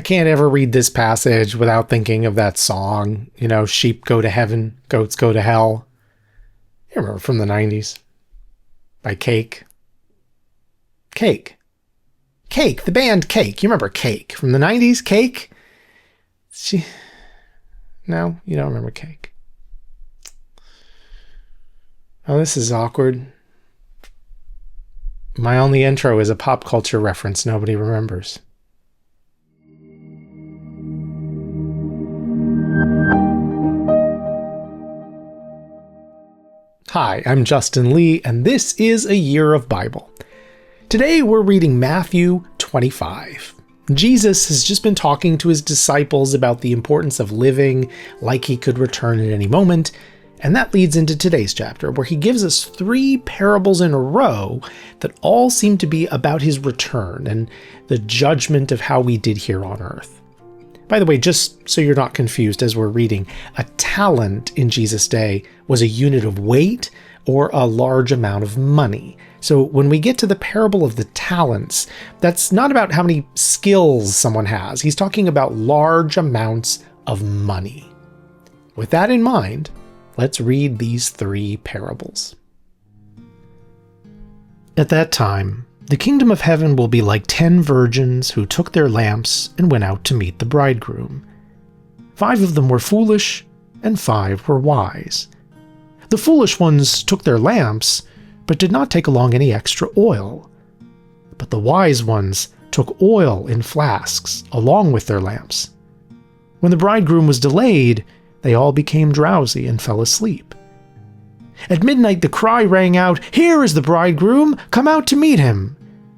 I can't ever read this passage without thinking of that song, sheep go to heaven, goats go to hell. You remember from the 90s? By Cake. Cake, the band Cake. You remember Cake from the 90s? Cake? No, you don't remember Cake. Oh, this is awkward. My only intro is a pop culture reference nobody remembers. Hi, I'm Justin Lee, and this is A Year of Bible. Today we're reading Matthew 25. Jesus has just been talking to his disciples about the importance of living like he could return at any moment, and that leads into today's chapter, where he gives us 3 parables in a row that all seem to be about his return and the judgment of how we did here on earth. By the way, just so you're not confused as we're reading, a talent in Jesus' day was a unit of weight or a large amount of money. So when we get to the parable of the talents, that's not about how many skills someone has. He's talking about large amounts of money. With that in mind, let's read these 3 parables. At that time, the kingdom of heaven will be like 10 virgins who took their lamps and went out to meet the bridegroom. 5 of them were foolish, and 5 were wise. The foolish ones took their lamps, but did not take along any extra oil. But the wise ones took oil in flasks along with their lamps. When the bridegroom was delayed, they all became drowsy and fell asleep. At midnight the cry rang out, "Here is the bridegroom! Come out to meet him!"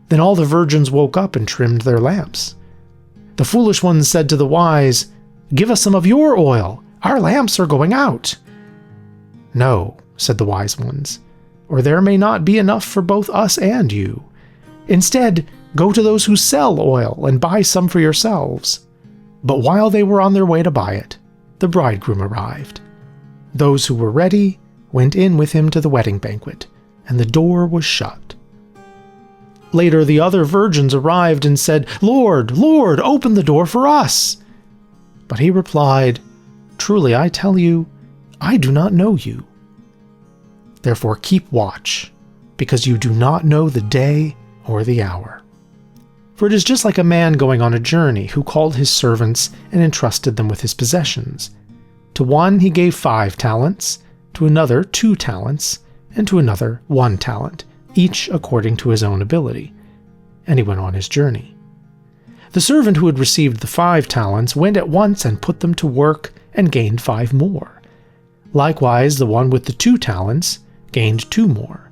Then all the virgins woke up and trimmed their lamps. The foolish ones said to the wise, "Give us some of your oil. Our lamps are going out." "No," said the wise ones, "or there may not be enough for both us and you. Instead, go to those who sell oil and buy some for yourselves." But while they were on their way to buy it, the bridegroom arrived. Those who were ready went in with him to the wedding banquet, and the door was shut. Later the other virgins arrived and said, "Lord, Lord, open the door for us." But he replied, "Truly I tell you, I do not know you. Therefore keep watch, because you do not know the day or the hour. For it is just like a man going on a journey who called his servants and entrusted them with his possessions. To one he gave 5 talents, to another 2 talents, and to another 1 talent, each according to his own ability. And he went on his journey. The servant who had received the 5 talents went at once and put them to work and gained 5 more. Likewise, the one with the 2 talents gained 2 more.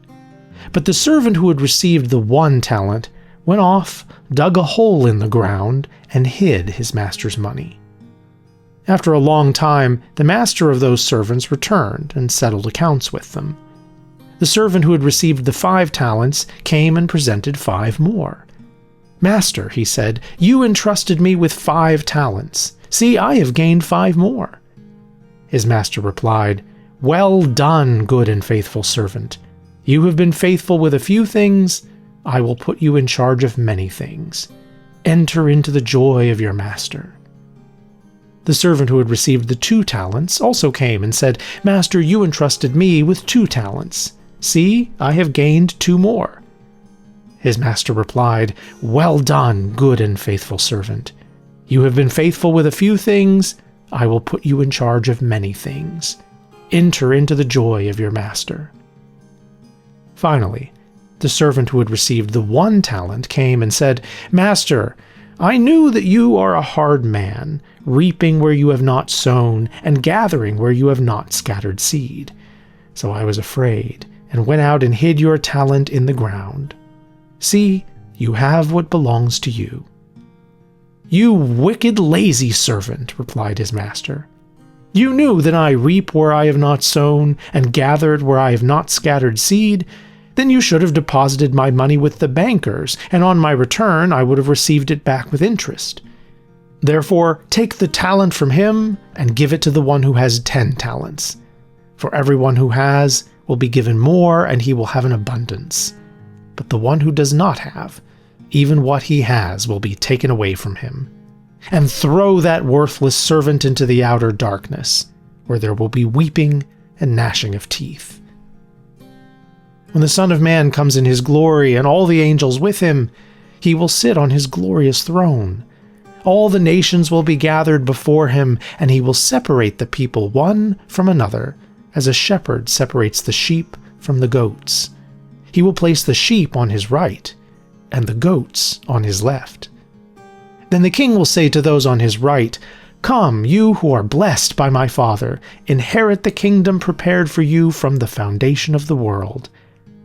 But the servant who had received the 1 talent went off, dug a hole in the ground, and hid his master's money. After a long time, the master of those servants returned and settled accounts with them. The servant who had received the 5 talents came and presented 5 more. "Master," he said, "you entrusted me with 5 talents. See, I have gained 5 more." His master replied, "Well done, good and faithful servant. You have been faithful with a few things. I will put you in charge of many things. Enter into the joy of your master." The servant who had received the 2 talents also came and said, "Master, you entrusted me with 2 talents. See, I have gained 2 more." His master replied, "Well done, good and faithful servant. You have been faithful with a few things. I will put you in charge of many things. Enter into the joy of your master." Finally, the servant who had received the 1 talent came and said, "Master, I knew that you are a hard man, reaping where you have not sown and gathering where you have not scattered seed. So I was afraid and went out and hid your talent in the ground. See, you have what belongs to you." "You wicked, lazy servant," replied his master. "You knew that I reap where I have not sown and gathered where I have not scattered seed. Then you should have deposited my money with the bankers, and on my return I would have received it back with interest. Therefore, take the talent from him and give it to the one who has 10 talents. For everyone who has will be given more, and he will have an abundance. But the one who does not have, even what he has will be taken away from him. and throw that worthless servant into the outer darkness, where there will be weeping and gnashing of teeth. When the Son of Man comes in his glory and all the angels with him, he will sit on his glorious throne. All the nations will be gathered before him, and he will separate the people one from another, as a shepherd separates the sheep from the goats. He will place the sheep on his right, and the goats on his left. Then the king will say to those on his right, "Come, you who are blessed by my Father, inherit the kingdom prepared for you from the foundation of the world.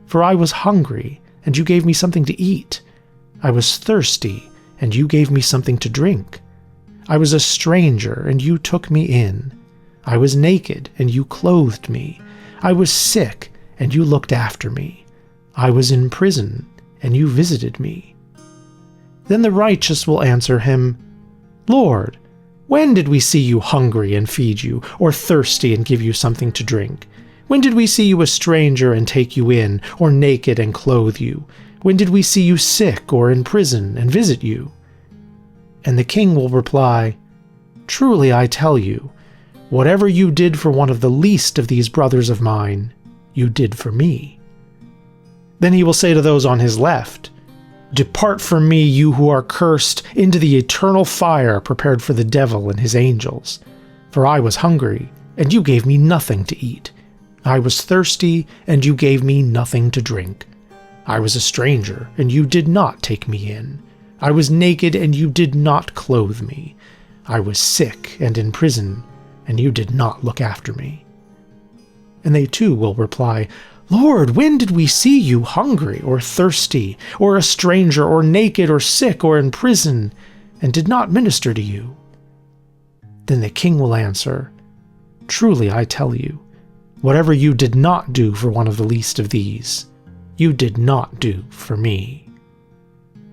For I was hungry, and you gave me something to eat. I was thirsty, and you gave me something to drink. I was a stranger, and you took me in. I was naked, and you clothed me. I was sick, and you looked after me. I was in prison, and you visited me." Then the righteous will answer him, "Lord, when did we see you hungry and feed you, or thirsty and give you something to drink? When did we see you a stranger and take you in, or naked and clothe you? When did we see you sick or in prison and visit you?" And the king will reply, "Truly I tell you, whatever you did for one of the least of these brothers of mine, you did for me." Then he will say to those on his left, "Depart from me, you who are cursed, into the eternal fire prepared for the devil and his angels. For I was hungry, and you gave me nothing to eat. I was thirsty, and you gave me nothing to drink. I was a stranger, and you did not take me in. I was naked, and you did not clothe me. I was sick and in prison, and you did not look after me." And they too will reply, "Lord, when did we see you hungry or thirsty, or a stranger, or naked, or sick, or in prison, and did not minister to you?" Then the king will answer, "Truly I tell you, whatever you did not do for one of the least of these, you did not do for me."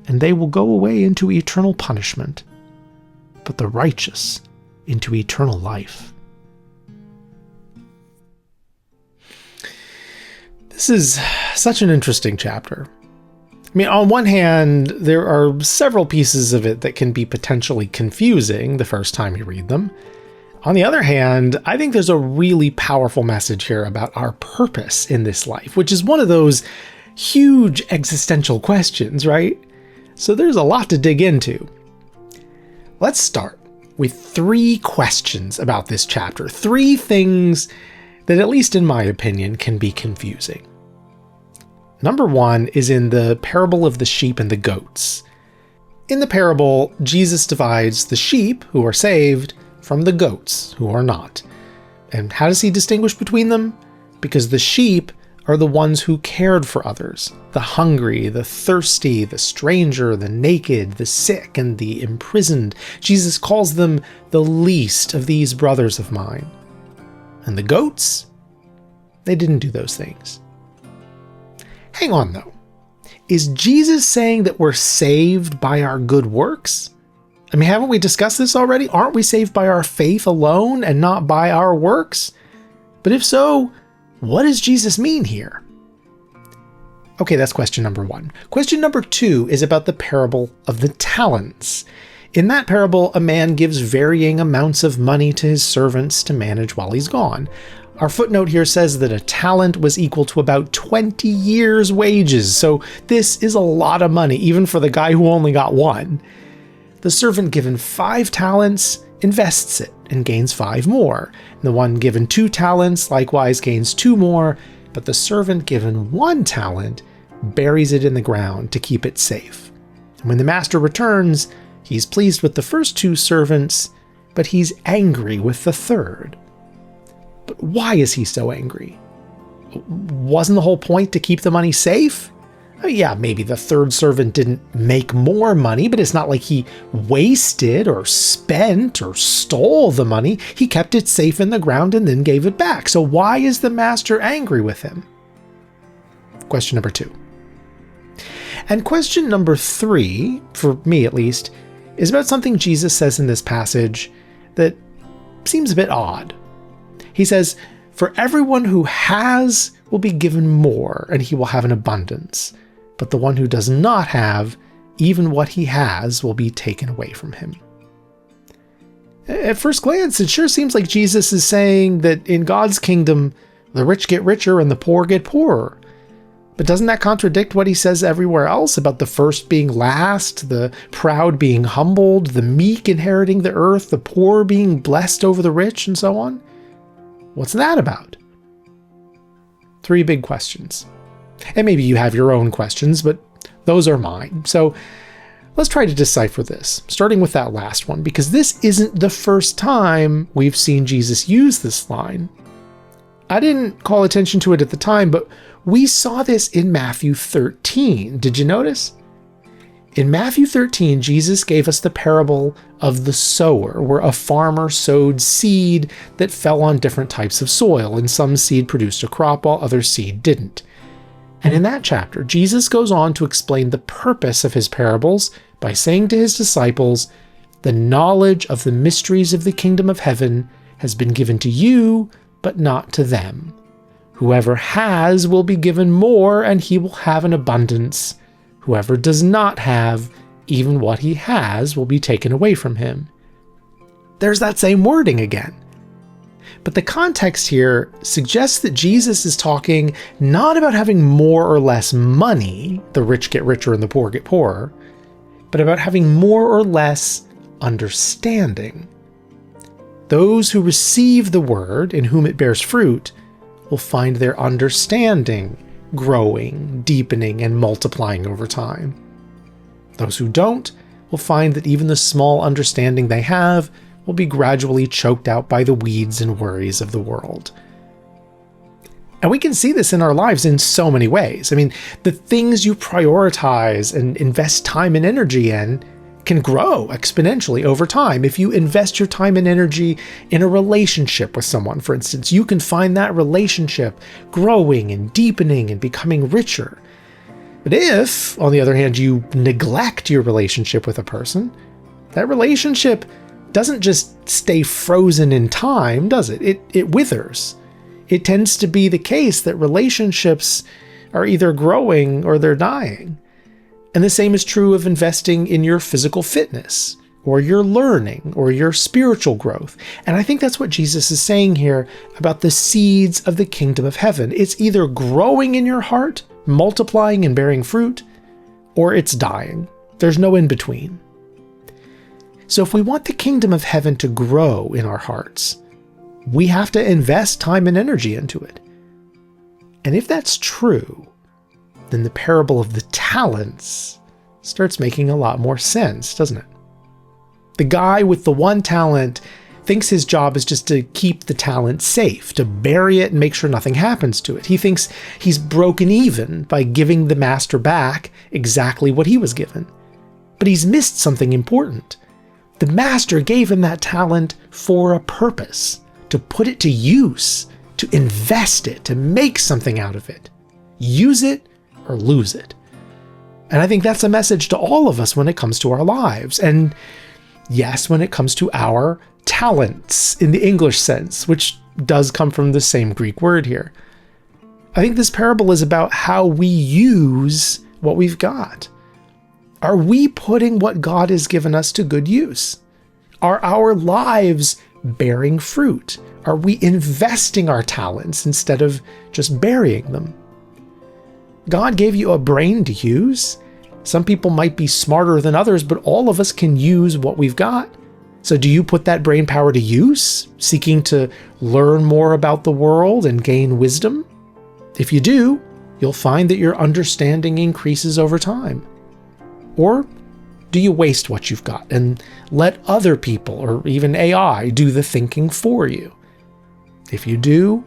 And they will go away into eternal punishment, but the righteous into eternal life. This is such an interesting chapter. I mean, on one hand, there are several pieces of it that can be potentially confusing the first time you read them. On the other hand, I think there's a really powerful message here about our purpose in this life, which is one of those huge existential questions, right? So there's a lot to dig into. Let's start with 3 questions about this chapter. 3 things that, at least in my opinion, can be confusing. Number 1 is in the parable of the sheep and the goats. In the parable, Jesus divides the sheep, who are saved, from the goats, who are not. And how does he distinguish between them? Because the sheep are the ones who cared for others, the hungry, the thirsty, the stranger, the naked, the sick, and the imprisoned. Jesus calls them the least of these brothers of mine. And the goats? They didn't do those things. Hang on, though. Is Jesus saying that we're saved by our good works? I mean, haven't we discussed this already? Aren't we saved by our faith alone and not by our works? But if so, what does Jesus mean here? Okay, that's question number 1. Question number 2 is about the parable of the talents. In that parable, a man gives varying amounts of money to his servants to manage while he's gone. Our footnote here says that a talent was equal to about 20 years' wages, so this is a lot of money, even for the guy who only got 1. The servant given 5 talents invests it and gains 5 more. And the one given 2 talents likewise gains 2 more, but the servant given 1 talent buries it in the ground to keep it safe. And when the master returns, he's pleased with the first 2 servants, but he's angry with the third. But why is he so angry? Wasn't the whole point to keep the money safe? Yeah, maybe the third servant didn't make more money, but it's not like he wasted or spent or stole the money. He kept it safe in the ground and then gave it back. So why is the master angry with him? Question number 2. And question number 3, for me at least, is about something Jesus says in this passage that seems a bit odd. He says, "For everyone who has will be given more, and he will have an abundance. But the one who does not have, even what he has will be taken away from him." At first glance, it sure seems like Jesus is saying that in God's kingdom, the rich get richer and the poor get poorer. But doesn't that contradict what he says everywhere else about the first being last, the proud being humbled, the meek inheriting the earth, the poor being blessed over the rich, and so on? What's that about? 3 big questions. And maybe you have your own questions, but those are mine. So let's try to decipher this, starting with that last one, because this isn't the first time we've seen Jesus use this line. I didn't call attention to it at the time, but we saw this in Matthew 13. Did you notice? In Matthew 13, Jesus gave us the parable of the sower, where a farmer sowed seed that fell on different types of soil, and some seed produced a crop while other seed didn't. And in that chapter, Jesus goes on to explain the purpose of his parables by saying to his disciples, "The knowledge of the mysteries of the kingdom of heaven has been given to you, but not to them. Whoever has will be given more, and he will have an abundance. Whoever does not have, even what he has will be taken away from him." There's that same wording again. But the context here suggests that Jesus is talking not about having more or less money, the rich get richer and the poor get poorer, but about having more or less understanding. Those who receive the word, in whom it bears fruit, will find their understanding growing, deepening, and multiplying over time. Those who don't will find that even the small understanding they have will be gradually choked out by the weeds and worries of the world. And we can see this in our lives in so many ways. I mean, the things you prioritize and invest time and energy in can grow exponentially over time. If you invest your time and energy in a relationship with someone, for instance, you can find that relationship growing and deepening and becoming richer. But if, on the other hand, you neglect your relationship with a person, that relationship doesn't just stay frozen in time, does it? It withers. It tends to be the case that relationships are either growing or they're dying. And the same is true of investing in your physical fitness, or your learning, or your spiritual growth. And I think that's what Jesus is saying here about the seeds of the kingdom of heaven. It's either growing in your heart, multiplying and bearing fruit, or it's dying. There's no in between. So if we want the kingdom of heaven to grow in our hearts, we have to invest time and energy into it. And if that's true, then the parable of the talents starts making a lot more sense, doesn't it? The guy with the 1 talent thinks his job is just to keep the talent safe, to bury it and make sure nothing happens to it. He thinks he's broken even by giving the master back exactly what he was given. But he's missed something important. The master gave him that talent for a purpose, to put it to use, to invest it, to make something out of it. Use it or lose it. And I think that's a message to all of us when it comes to our lives. And yes, when it comes to our talents in the English sense, which does come from the same Greek word here. I think this parable is about how we use what we've got. Are we putting what God has given us to good use? Are our lives bearing fruit? Are we investing our talents instead of just burying them? God gave you a brain to use. Some people might be smarter than others, but all of us can use what we've got. So do you put that brain power to use, seeking to learn more about the world and gain wisdom? If you do, you'll find that your understanding increases over time. Or do you waste what you've got and let other people or even AI do the thinking for you? If you do,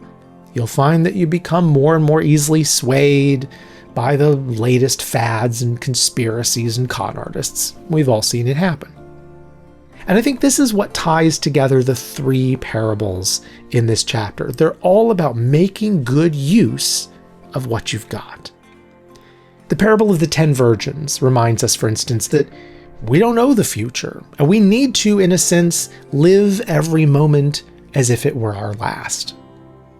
you'll find that you become more and more easily swayed by the latest fads and conspiracies and con artists. We've all seen it happen. And I think this is what ties together the 3 parables in this chapter. They're all about making good use of what you've got. The parable of the 10 virgins reminds us, for instance, that we don't know the future, and we need to, in a sense, live every moment as if it were our last.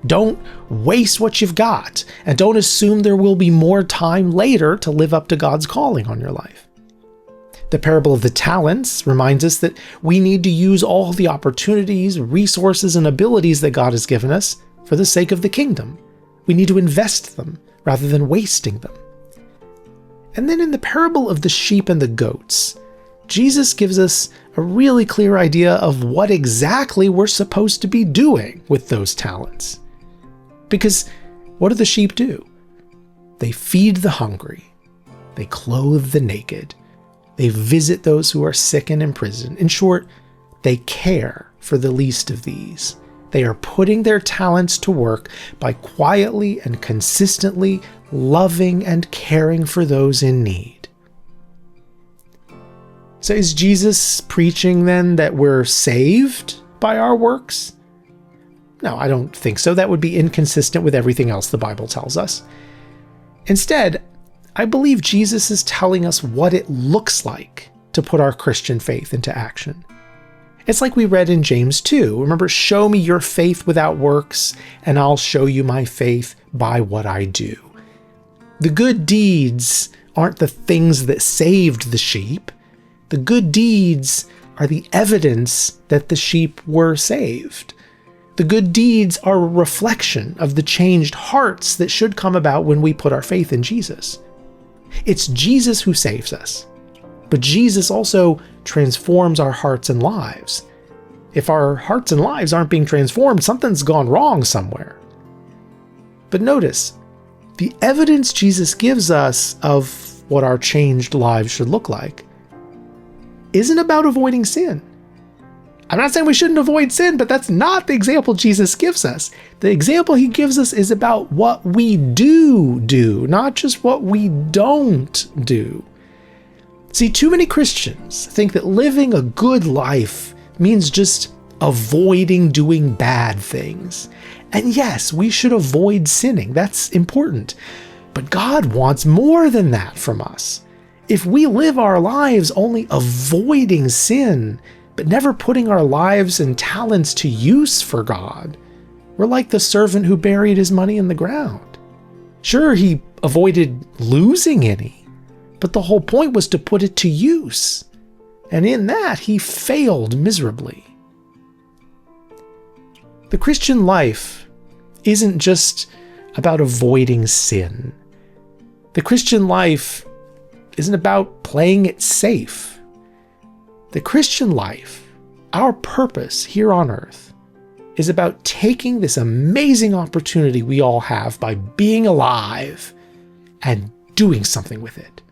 Don't waste what you've got, and don't assume there will be more time later to live up to God's calling on your life. The parable of the talents reminds us that we need to use all the opportunities, resources, and abilities that God has given us for the sake of the kingdom. We need to invest them rather than wasting them. And then in the parable of the sheep and the goats, Jesus gives us a really clear idea of what exactly we're supposed to be doing with those talents. Because what do the sheep do? They feed the hungry. They clothe the naked. They visit those who are sick and in prison. In short, they care for the least of these. They are putting their talents to work by quietly and consistently loving and caring for those in need. So is Jesus preaching then that we're saved by our works? No, I don't think so. That would be inconsistent with everything else the Bible tells us. Instead, I believe Jesus is telling us what it looks like to put our Christian faith into action. It's like we read in James 2. Remember, show me your faith without works, and I'll show you my faith by what I do. The good deeds aren't the things that saved the sheep. The good deeds are the evidence that the sheep were saved. The good deeds are a reflection of the changed hearts that should come about when we put our faith in Jesus. It's Jesus who saves us, but Jesus also transforms our hearts and lives. If our hearts and lives aren't being transformed, something's gone wrong somewhere. But notice, the evidence Jesus gives us of what our changed lives should look like isn't about avoiding sin. I'm not saying we shouldn't avoid sin, but that's not the example Jesus gives us. The example he gives us is about what we do, not just what we don't do. See, too many Christians think that living a good life means just avoiding doing bad things. And yes, we should avoid sinning. That's important. But God wants more than that from us. If we live our lives only avoiding sin, but never putting our lives and talents to use for God, we're like the servant who buried his money in the ground. Sure, he avoided losing any, but the whole point was to put it to use. And in that, he failed miserably. The Christian life isn't just about avoiding sin. The Christian life isn't about playing it safe. The Christian life, our purpose here on earth, is about taking this amazing opportunity we all have by being alive and doing something with it.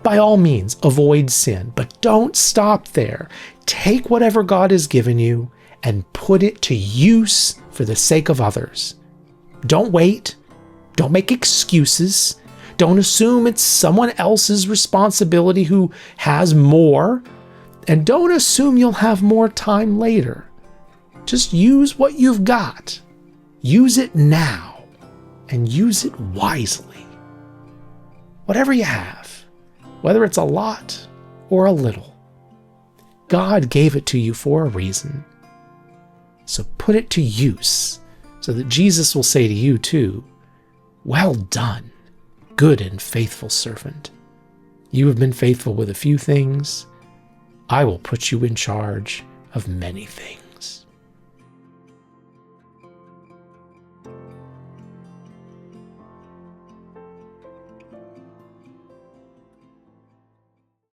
By all means, avoid sin, but don't stop there. Take whatever God has given you and put it to use for the sake of others. Don't wait. Don't make excuses. Don't assume it's someone else's responsibility who has more. And don't assume you'll have more time later. Just use what you've got. Use it now, and use it wisely. Whatever you have, whether it's a lot or a little, God gave it to you for a reason. So put it to use so that Jesus will say to you too, "Well done, good and faithful servant. You have been faithful with a few things. I will put you in charge of many things."